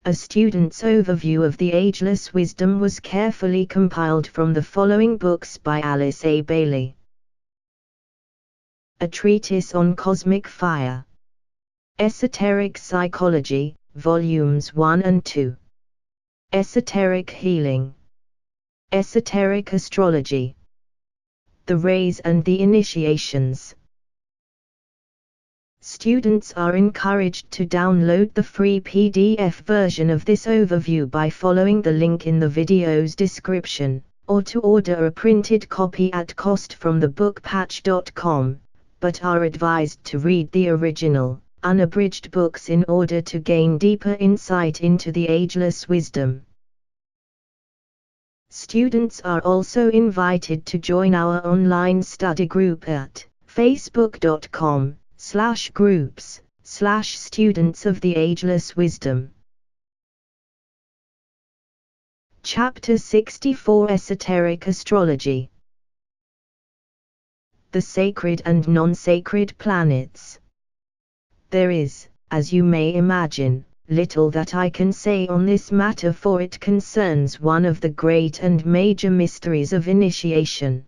A student's overview of the Ageless wisdom was carefully compiled from the following books by Alice A. Bailey. A Treatise on Cosmic Fire. Esoteric Psychology, Volumes 1 and 2. Esoteric Healing. Esoteric Astrology. The Rays and the Initiations. Students are encouraged to download the free PDF version of this overview by following the link in the video's description, or to order a printed copy at cost from thebookpatch.com, but are advised to read the original, unabridged books in order to gain deeper insight into the ageless wisdom. Students are also invited to join our online study group at facebook.com/groups/students of the ageless wisdom. Chapter 64 Esoteric Astrology. The Sacred and Non-Sacred Planets. There is, as you may imagine, little that I can say on this matter, for it concerns one of the great and major mysteries of initiation.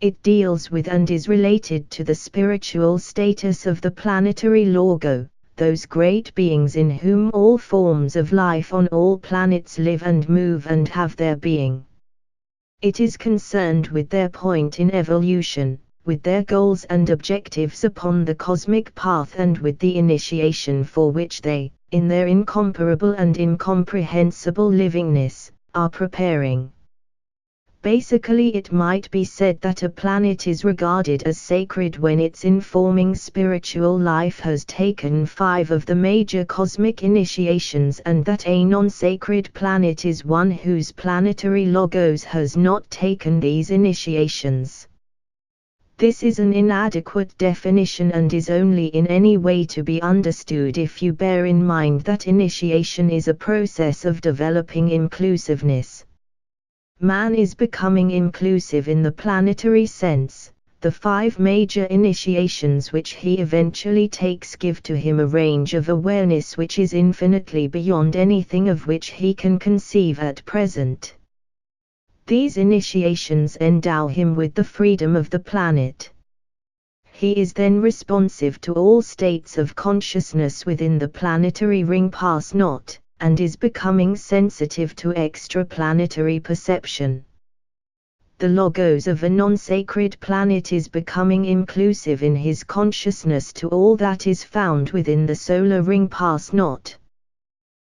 It deals with and is related to the spiritual status of the planetary Logo, those great beings in whom all forms of life on all planets live and move and have their being. It is concerned with their point in evolution, with their goals and objectives upon the cosmic path, and with the initiation for which they, in their incomparable and incomprehensible livingness, are preparing. Basically, it might be said that a planet is regarded as sacred when its informing spiritual life has taken 5 of the major cosmic initiations, and that a non-sacred planet is one whose planetary logos has not taken these initiations. This is an inadequate definition and is only in any way to be understood if you bear in mind that initiation is a process of developing inclusiveness. Man is becoming inclusive in the planetary sense. The 5 major initiations which he eventually takes give to him a range of awareness which is infinitely beyond anything of which he can conceive at present. These initiations endow him with the freedom of the planet. He is then responsive to all states of consciousness within the planetary ring pass knot, and is becoming sensitive to extraplanetary perception. The logos of a non-sacred planet is becoming inclusive in his consciousness to all that is found within the solar ring pass knot.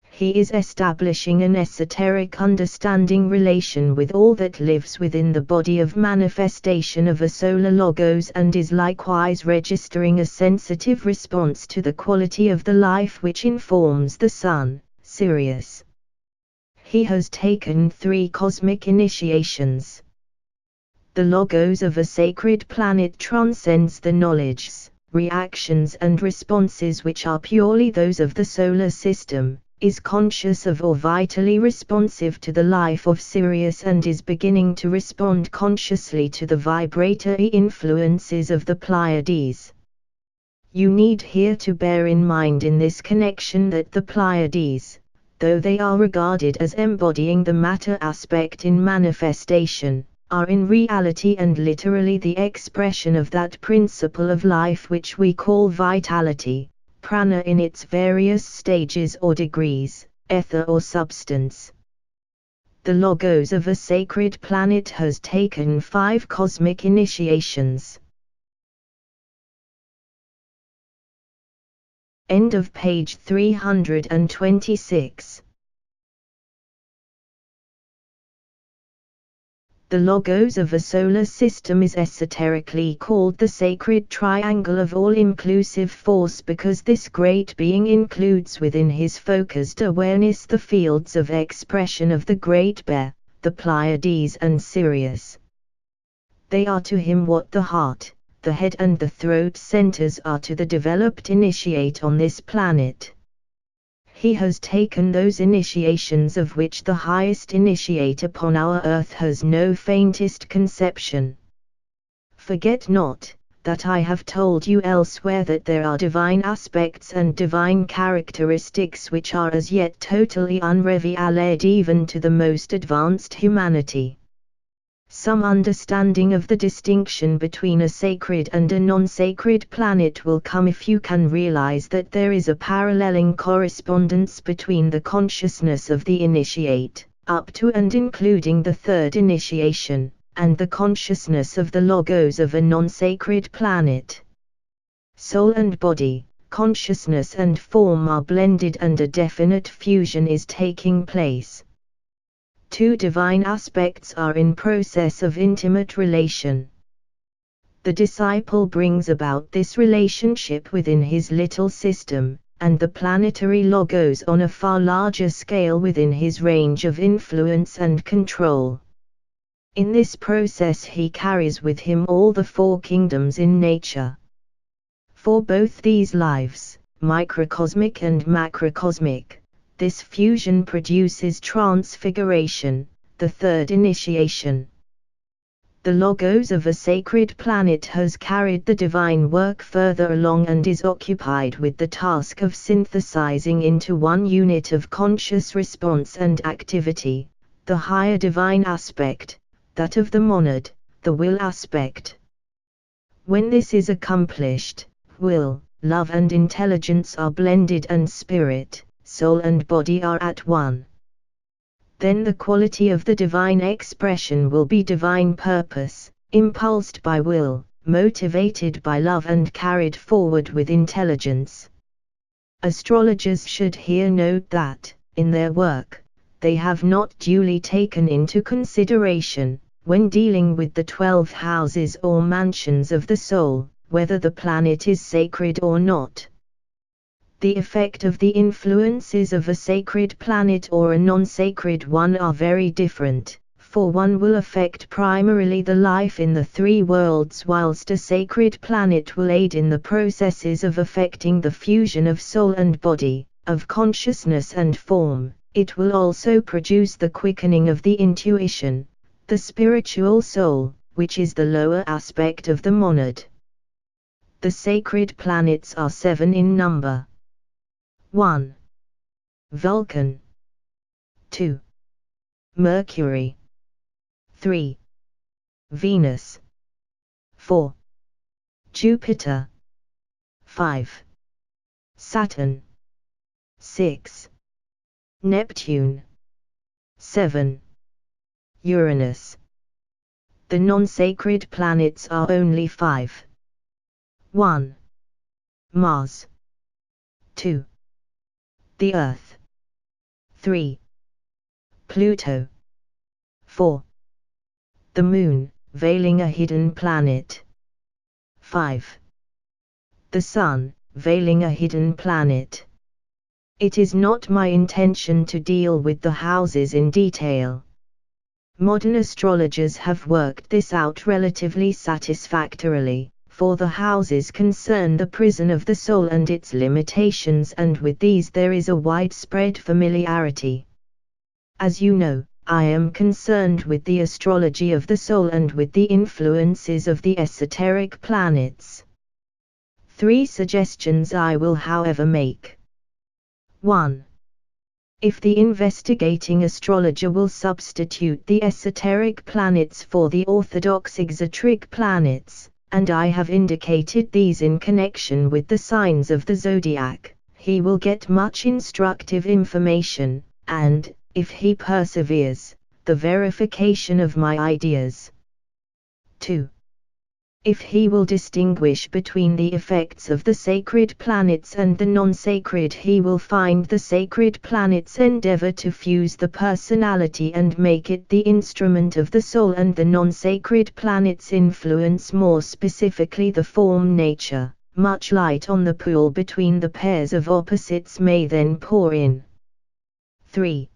He is establishing an esoteric understanding relation with all that lives within the body of manifestation of a solar logos, and is likewise registering a sensitive response to the quality of the life which informs the Sun, Sirius. He has taken 3 cosmic initiations. The logos of a sacred planet transcends the knowledges, reactions and responses which are purely those of the solar system, is conscious of or vitally responsive to the life of Sirius, and is beginning to respond consciously to the vibratory influences of the Pleiades. You need here to bear in mind in this connection that the Pleiades, though they are regarded as embodying the matter aspect in manifestation, are in reality and literally the expression of that principle of life which we call vitality, prana in its various stages or degrees, ether or substance. The logos of a sacred planet has taken 5 cosmic initiations. End of page 326. The logos of a solar system is esoterically called the sacred triangle of all-inclusive force, because this great being includes within his focused awareness the fields of expression of the Great Bear, the Pleiades and Sirius. They are to him what the heart, the head and the throat centers are to the developed initiate on this planet. He has taken those initiations of which the highest initiate upon our earth has no faintest conception. Forget not, that I have told you elsewhere that there are divine aspects and divine characteristics which are as yet totally unrevealed even to the most advanced humanity. Some understanding of the distinction between a sacred and a non-sacred planet will come if you can realize that there is a paralleling correspondence between the consciousness of the initiate, up to and including the third initiation, and the consciousness of the logos of a non-sacred planet. Soul and body, consciousness and form are blended and a definite fusion is taking place. Two divine aspects are in process of intimate relation. The disciple brings about this relationship within his little system, and the planetary logos on a far larger scale within his range of influence and control. In this process he carries with him all the four kingdoms in nature. For both these lives, microcosmic and macrocosmic, this fusion produces transfiguration, the third initiation. The logos of a sacred planet has carried the divine work further along and is occupied with the task of synthesizing into one unit of conscious response and activity, the higher divine aspect, that of the monad, the will aspect. When this is accomplished, will, love and intelligence are blended and spirit, soul and body are at one. Then the quality of the divine expression will be divine purpose, impulsed by will, motivated by love and carried forward with intelligence. Astrologers should here note that, in their work, they have not duly taken into consideration, when dealing with the 12 houses or mansions of the soul, whether the planet is sacred or not. The effect of the influences of a sacred planet or a non-sacred one are very different, for one will affect primarily the life in the three worlds whilst a sacred planet will aid in the processes of affecting the fusion of soul and body, of consciousness and form. It will also produce the quickening of the intuition, the spiritual soul, which is the lower aspect of the monad. The sacred planets are 7 in number. 1. Vulcan. 2. Mercury. 3. Venus. 4. Jupiter. 5. Saturn. 6. Neptune. 7. Uranus. The non-sacred planets are only 5. 1. Mars. 2. The Earth. 3. Pluto. 4. The Moon, veiling a hidden planet. 5. The Sun, veiling a hidden planet. It is not my intention to deal with the houses in detail. Modern astrologers have worked this out relatively satisfactorily, for the houses concern the prison of the soul and its limitations, and with these there is a widespread familiarity. As you know, I am concerned with the astrology of the soul and with the influences of the esoteric planets. 3 suggestions I will however make. 1. If the investigating astrologer will substitute the esoteric planets for the orthodox exoteric planets, and I have indicated these in connection with the signs of the zodiac, he will get much instructive information, and, if he perseveres, the verification of my ideas. 2. If he will distinguish between the effects of the sacred planets and the non-sacred, he will find the sacred planets endeavor to fuse the personality and make it the instrument of the soul, and the non-sacred planets influence more specifically the form nature. Much light on the pool between the pairs of opposites may then pour in. 3.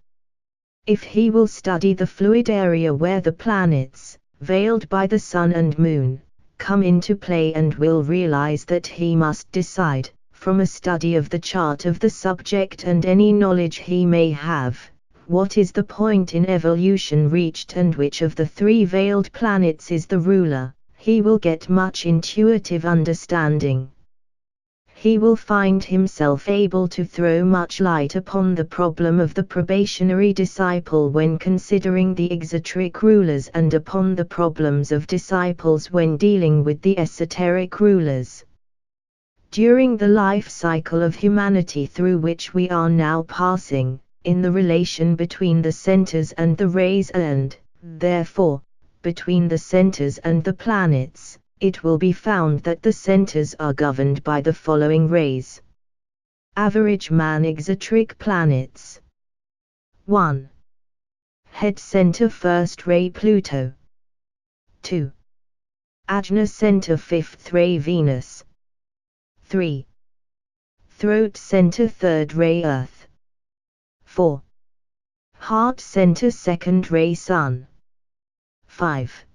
If he will study the fluid area where the planets, veiled by the sun and moon, come into play, and will realize that he must decide, from a study of the chart of the subject and any knowledge he may have, what is the point in evolution reached and which of the 3 veiled planets is the ruler, He will get much intuitive understanding. He will find himself able to throw much light upon the problem of the probationary disciple when considering the exoteric rulers, and upon the problems of disciples when dealing with the esoteric rulers. During the life cycle of humanity through which we are now passing, in the relation between the centers and the rays and, therefore, between the centers and the planets, it will be found that the centers are governed by the following rays. Average man exoteric planets. 1. Head center first ray Pluto. 2. Ajna center fifth ray Venus. 3. Throat center third ray Earth. 4. Heart center second ray Sun. 5.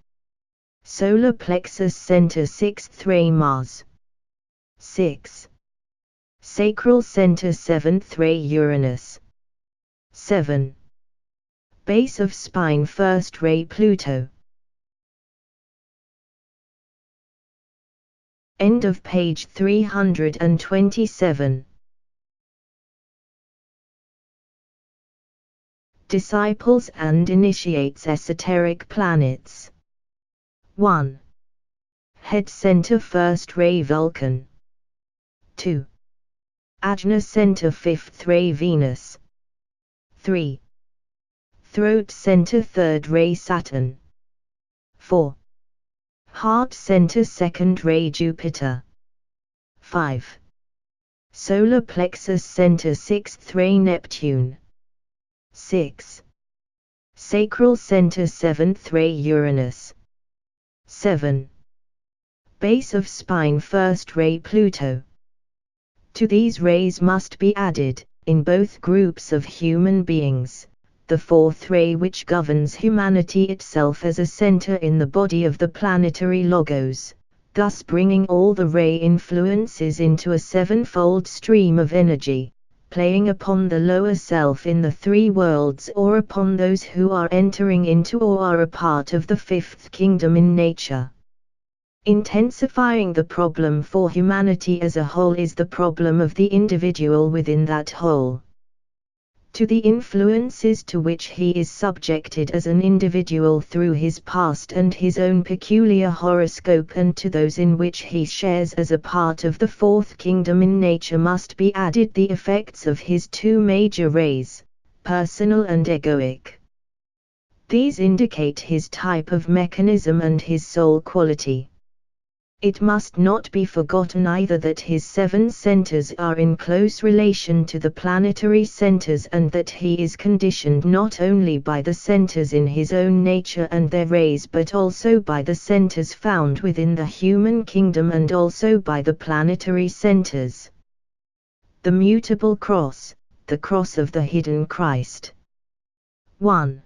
Solar plexus center 6th ray Mars. 6. Sacral center 7th ray Uranus. 7. Base of spine 1st ray Pluto. End of page 327. Disciples and initiates esoteric planets. 1. Head center 1st ray Vulcan. 2. Ajna center 5th ray Venus. 3. Throat center 3rd ray Saturn. 4. Heart center 2nd ray Jupiter. 5. Solar plexus center 6th ray Neptune. 6. Sacral center 7th ray Uranus. 7. Base of spine 1st ray Pluto. To these rays must be added, in both groups of human beings, the 4th ray which governs humanity itself as a center in the body of the planetary logos, thus bringing all the ray influences into a sevenfold stream of energy, playing upon the lower self in the 3 worlds or upon those who are entering into or are a part of the 5th kingdom in nature. Intensifying the problem for humanity as a whole is the problem of the individual within that whole. To the influences to which he is subjected as an individual through his past and his own peculiar horoscope, and to those in which he shares as a part of the 4th kingdom in nature, must be added the effects of his 2 major rays, personal and egoic. These indicate his type of mechanism and his soul quality. It must not be forgotten either that his 7 centers are in close relation to the planetary centers, and that he is conditioned not only by the centers in his own nature and their rays, but also by the centers found within the human kingdom, and also by the planetary centers. The mutable cross, the cross of the hidden Christ. 1.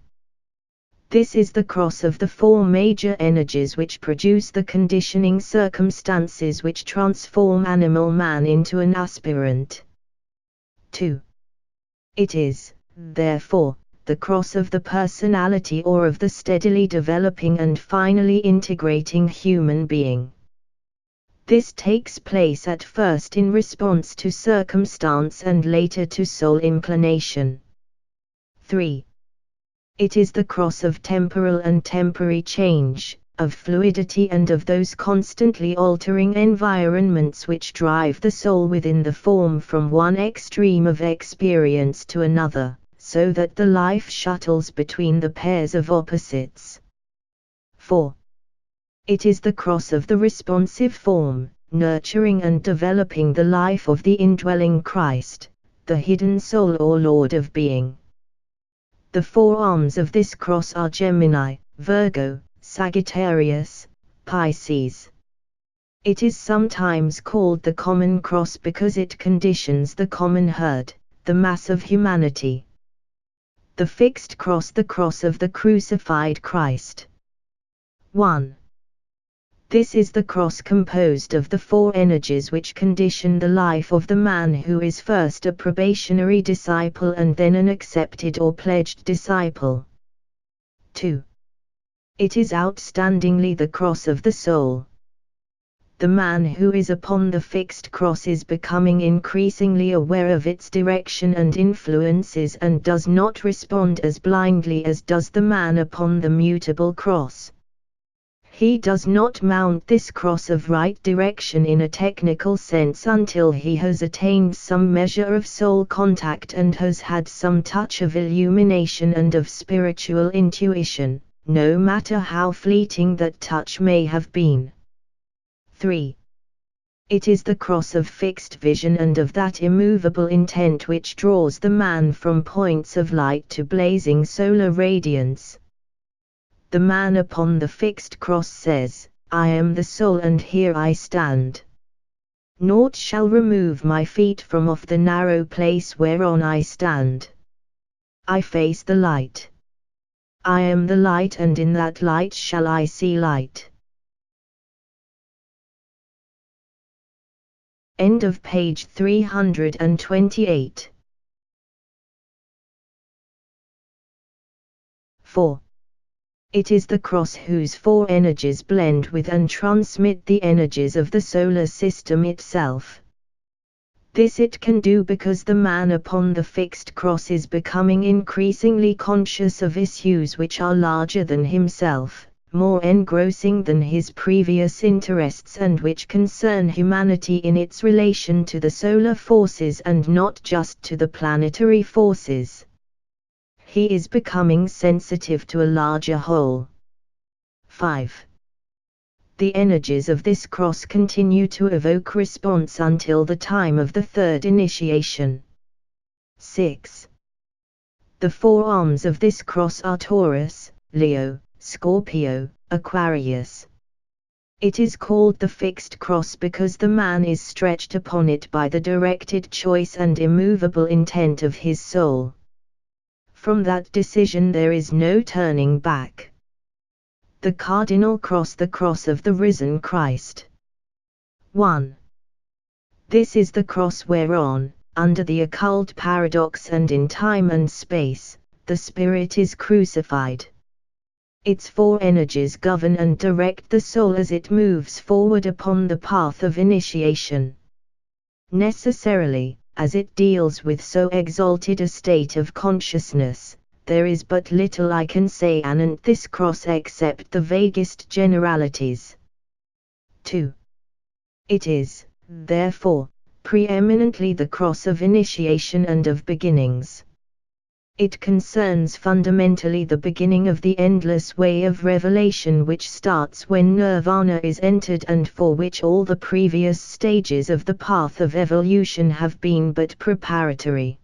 This is the cross of the 4 major energies which produce the conditioning circumstances which transform animal man into an aspirant. 2. It is, therefore, the cross of the personality or of the steadily developing and finally integrating human being. This takes place at first in response to circumstance and later to soul inclination. 3. It is the cross of temporal and temporary change, of fluidity and of those constantly altering environments which drive the soul within the form from one extreme of experience to another, so that the life shuttles between the pairs of opposites. 4. It is the cross of the responsive form, nurturing and developing the life of the indwelling Christ, the hidden soul or Lord of Being. The 4 arms of this cross are Gemini, Virgo, Sagittarius, Pisces. It is sometimes called the common cross because it conditions the common herd, the mass of humanity. The fixed cross, the cross of the crucified Christ. 1. This is the cross composed of the 4 energies which condition the life of the man who is first a probationary disciple and then an accepted or pledged disciple. 2. It is outstandingly the cross of the soul. The man who is upon the fixed cross is becoming increasingly aware of its direction and influences and does not respond as blindly as does the man upon the mutable cross. He does not mount this cross of right direction in a technical sense until he has attained some measure of soul contact and has had some touch of illumination and of spiritual intuition, no matter how fleeting that touch may have been. 3. It is the cross of fixed vision and of that immovable intent which draws the man from points of light to blazing solar radiance. The man upon the fixed cross says, I am the soul and here I stand. Naught shall remove my feet from off the narrow place whereon I stand. I face the light. I am the light and in that light shall I see light. End of page 328. 4. It is the cross whose four energies blend with and transmit the energies of the solar system itself. This it can do because the man upon the fixed cross is becoming increasingly conscious of issues which are larger than himself, more engrossing than his previous interests and which concern humanity in its relation to the solar forces and not just to the planetary forces. He is becoming sensitive to a larger whole. 5. The energies of this cross continue to evoke response until the time of the third initiation. 6. The four arms of this cross are Taurus, Leo, Scorpio, Aquarius. It is called the fixed cross because the man is stretched upon it by the directed choice and immovable intent of his soul. From that decision there is no turning back. The cardinal cross, the cross of the risen Christ. 1. This is the cross whereon, under the occult paradox and in time and space, the Spirit is crucified. Its four energies govern and direct the soul as it moves forward upon the path of initiation. Necessarily, as it deals with so exalted a state of consciousness, there is but little I can say anent this cross except the vaguest generalities. 2. It is, therefore, preeminently the cross of initiation and of beginnings. It concerns fundamentally the beginning of the endless way of revelation which starts when nirvana is entered and for which all the previous stages of the path of evolution have been but preparatory.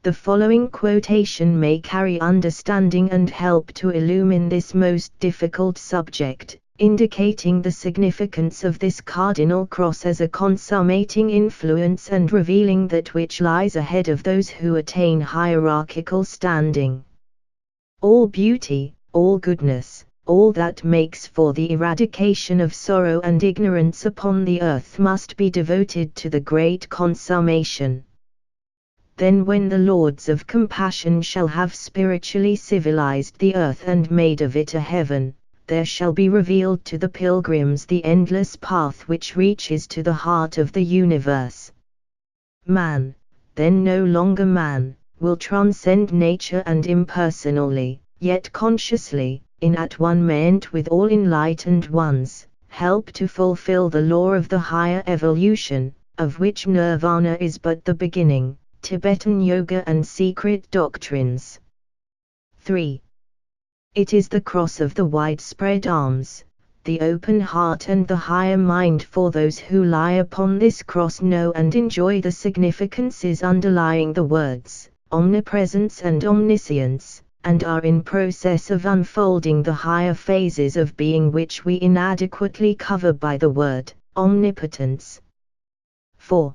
The following quotation may carry understanding and help to illumine this most difficult subject, indicating the significance of this cardinal cross as a consummating influence and revealing that which lies ahead of those who attain hierarchical standing. All beauty, all goodness, all that makes for the eradication of sorrow and ignorance upon the earth must be devoted to the great consummation. Then when the Lords of Compassion shall have spiritually civilized the earth and made of it a heaven, there shall be revealed to the pilgrims the endless path which reaches to the heart of the universe. Man, then no longer man, will transcend nature and impersonally, yet consciously, in at one ment with all enlightened ones, help to fulfill the law of the higher evolution, of which nirvana is but the beginning, Tibetan yoga and secret doctrines. 3. It is the cross of the widespread arms, the open heart and the higher mind, for those who lie upon this cross know and enjoy the significances underlying the words, omnipresence and omniscience, and are in process of unfolding the higher phases of being which we inadequately cover by the word, omnipotence. 4.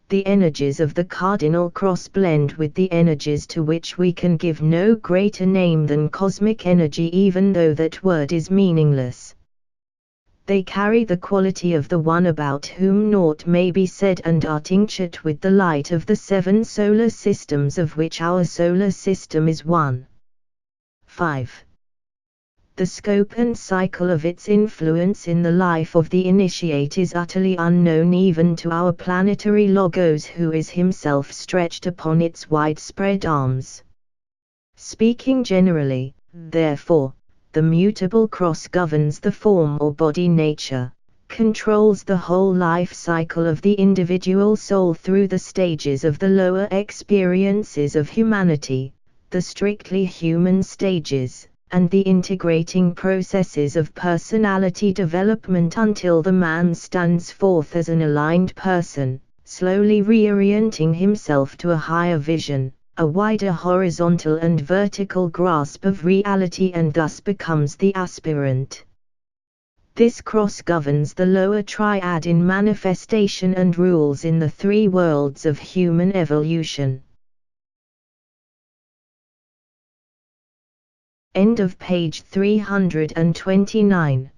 The energies of the cardinal cross blend with the energies to which we can give no greater name than cosmic energy, even though that word is meaningless. They carry the quality of the one about whom naught may be said and are tinctured with the light of the 7 solar systems of which our solar system is one. 5. The scope and cycle of its influence in the life of the initiate is utterly unknown even to our planetary Logos, who is himself stretched upon its widespread arms. Speaking generally, therefore, the mutable cross governs the form or body nature, controls the whole life cycle of the individual soul through the stages of the lower experiences of humanity, the strictly human stages, and the integrating processes of personality development until the man stands forth as an aligned person, slowly reorienting himself to a higher vision, a wider horizontal and vertical grasp of reality, and thus becomes the aspirant. This cross governs the lower triad in manifestation and rules in the three worlds of human evolution. End of page 329.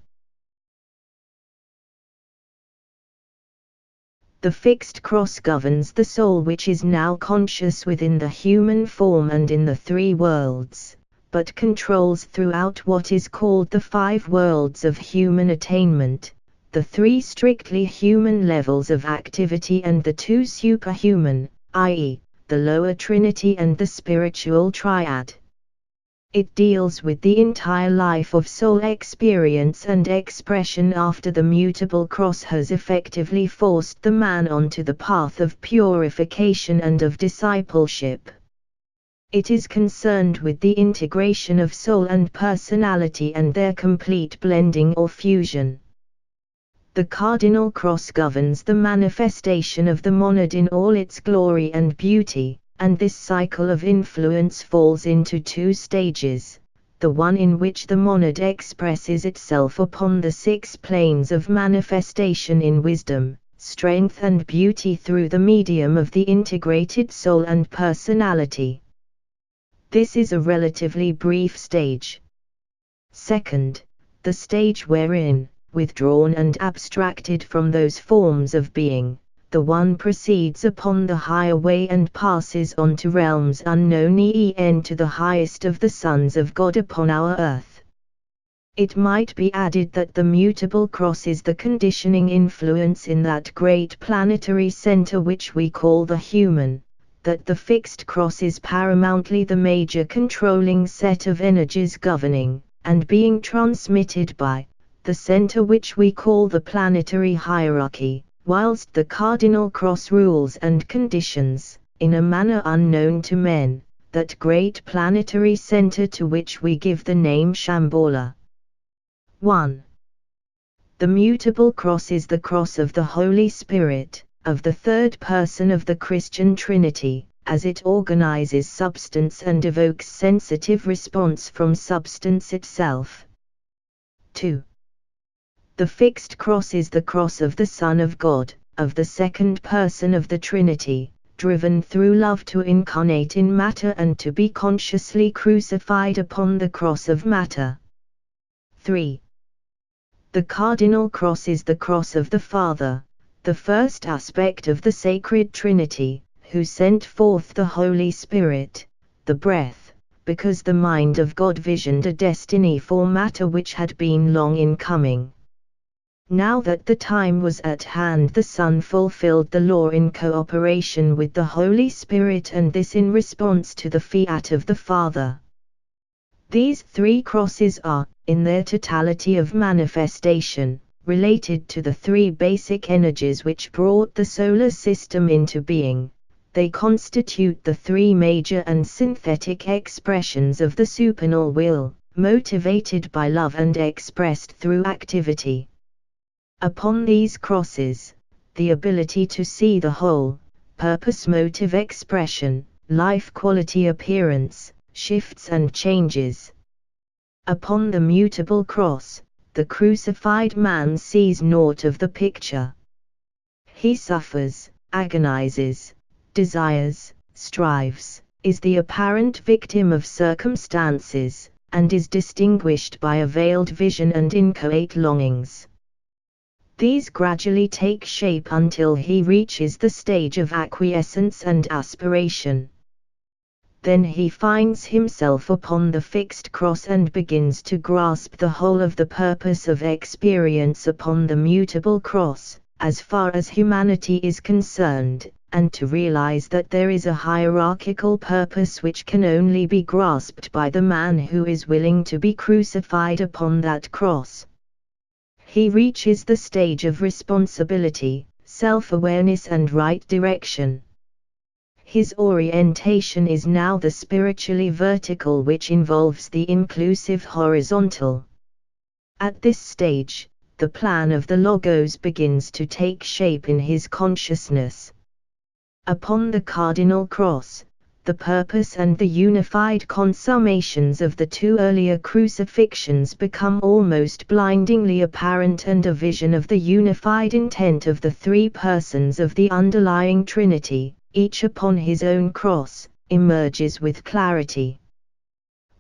The fixed cross governs the soul, which is now conscious within the human form and in the three worlds, but controls throughout what is called the five worlds of human attainment, the three strictly human levels of activity and the two superhuman, i.e., the lower trinity and the spiritual triad. It deals with the entire life of soul experience and expression after the mutable cross has effectively forced the man onto the path of purification and of discipleship. It is concerned with the integration of soul and personality and their complete blending or fusion. The cardinal cross governs the manifestation of the monad in all its glory and beauty, and this cycle of influence falls into two stages, the one in which the monad expresses itself upon the 6 planes of manifestation in wisdom, strength and beauty through the medium of the integrated soul and personality. This is a relatively brief stage. Second, the stage wherein, withdrawn and abstracted from those forms of being, the one proceeds upon the higher way and passes on to realms unknown, to the highest of the sons of God upon our earth. It might be added that the mutable cross is the conditioning influence in that great planetary center which we call the human, that the fixed cross is paramountly the major controlling set of energies governing, and being transmitted by, the center which we call the planetary hierarchy, whilst the cardinal cross rules and conditions, in a manner unknown to men, that great planetary center to which we give the name Shambhala. 1. The mutable cross is the cross of the Holy Spirit, of the third person of the Christian Trinity, as it organizes substance and evokes sensitive response from substance itself. 2. The fixed cross is the cross of the Son of God, of the second person of the Trinity, driven through love to incarnate in matter and to be consciously crucified upon the cross of matter. 3. The cardinal cross is the cross of the Father, the first aspect of the Sacred Trinity, who sent forth the Holy Spirit, the breath, because the mind of God visioned a destiny for matter which had been long in coming. Now that the time was at hand, the Son fulfilled the law in cooperation with the Holy Spirit, and this in response to the fiat of the Father. These 3 crosses are, in their totality of manifestation, related to the 3 basic energies which brought the solar system into being. They constitute the 3 major and synthetic expressions of the supernal will, motivated by love and expressed through activity. Upon these crosses, the ability to see the whole, purpose motive expression, life quality appearance, shifts and changes. Upon the mutable cross, the crucified man sees naught of the picture. He suffers, agonizes, desires, strives, is the apparent victim of circumstances, and is distinguished by a veiled vision and inchoate longings. These gradually take shape until he reaches the stage of acquiescence and aspiration. Then he finds himself upon the fixed cross and begins to grasp the whole of the purpose of experience upon the mutable cross, as far as humanity is concerned, and to realize that there is a hierarchical purpose which can only be grasped by the man who is willing to be crucified upon that cross. He reaches the stage of responsibility, self-awareness and right direction. His orientation is now the spiritually vertical, which involves the inclusive horizontal. At this stage, the plan of the Logos begins to take shape in his consciousness. Upon the cardinal cross, the purpose and the unified consummations of the two earlier crucifixions become almost blindingly apparent, and a vision of the unified intent of the three persons of the underlying Trinity, each upon his own cross, emerges with clarity.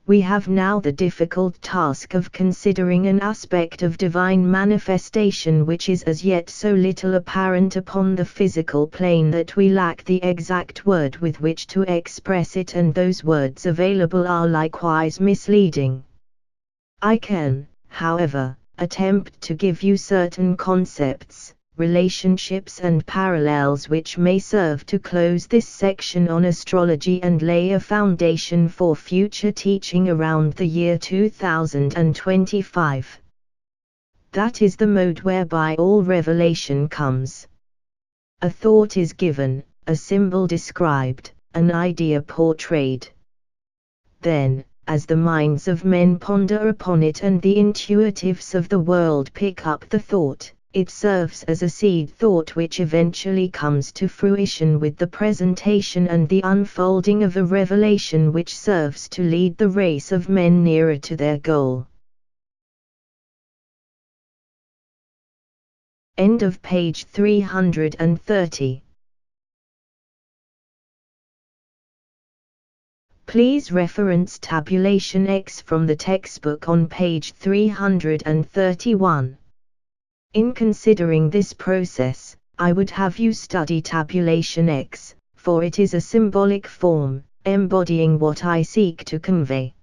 We have now the difficult task of considering an aspect of divine manifestation which is as yet so little apparent upon the physical plane that we lack the exact word with which to express it, and those words available are likewise misleading. I can, however, attempt to give you certain concepts, relationships and parallels which may serve to close this section on astrology and lay a foundation for future teaching around the year 2025. That is the mode whereby all revelation comes. A thought is given, a symbol described, an idea portrayed. Then, as the minds of men ponder upon it and the intuitives of the world pick up the thought, it serves as a seed thought which eventually comes to fruition with the presentation and the unfolding of a revelation which serves to lead the race of men nearer to their goal. End of page 330. Please reference tabulation X from the textbook on page 331. In considering this process, I would have you study tabulation X, for it is a symbolic form, embodying what I seek to convey.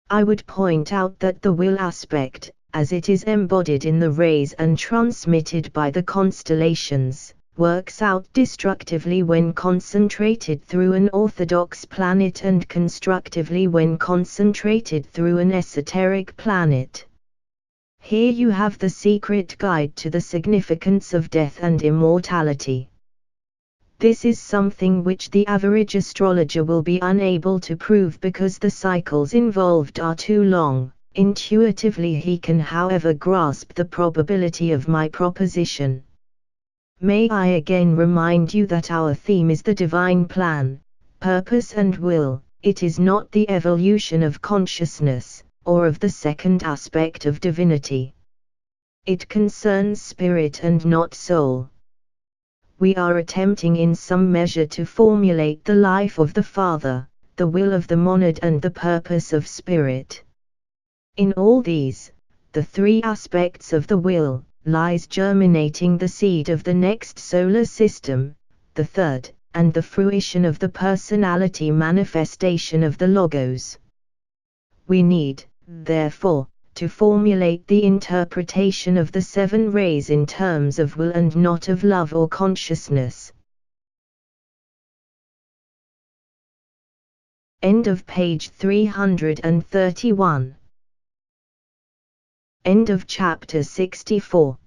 I would point out that the will aspect, as it is embodied in the rays and transmitted by the constellations, works out destructively when concentrated through an orthodox planet and constructively when concentrated through an esoteric planet. Here you have the secret guide to the significance of death and immortality. This is something which the average astrologer will be unable to prove because the cycles involved are too long. Intuitively he can, however, grasp the probability of my proposition. May I again remind you that our theme is the divine plan, purpose and will. It is not the evolution of consciousness, or of the second aspect of divinity. It concerns spirit and not soul. We are attempting in some measure to formulate the life of the Father, the will of the monad and the purpose of spirit. In all these, the three aspects of the will, lies germinating the seed of the next solar system, the third, and the fruition of the personality manifestation of the Logos. We need, therefore, to formulate the interpretation of the seven rays in terms of will and not of love or consciousness. End of page 331. End of chapter 64.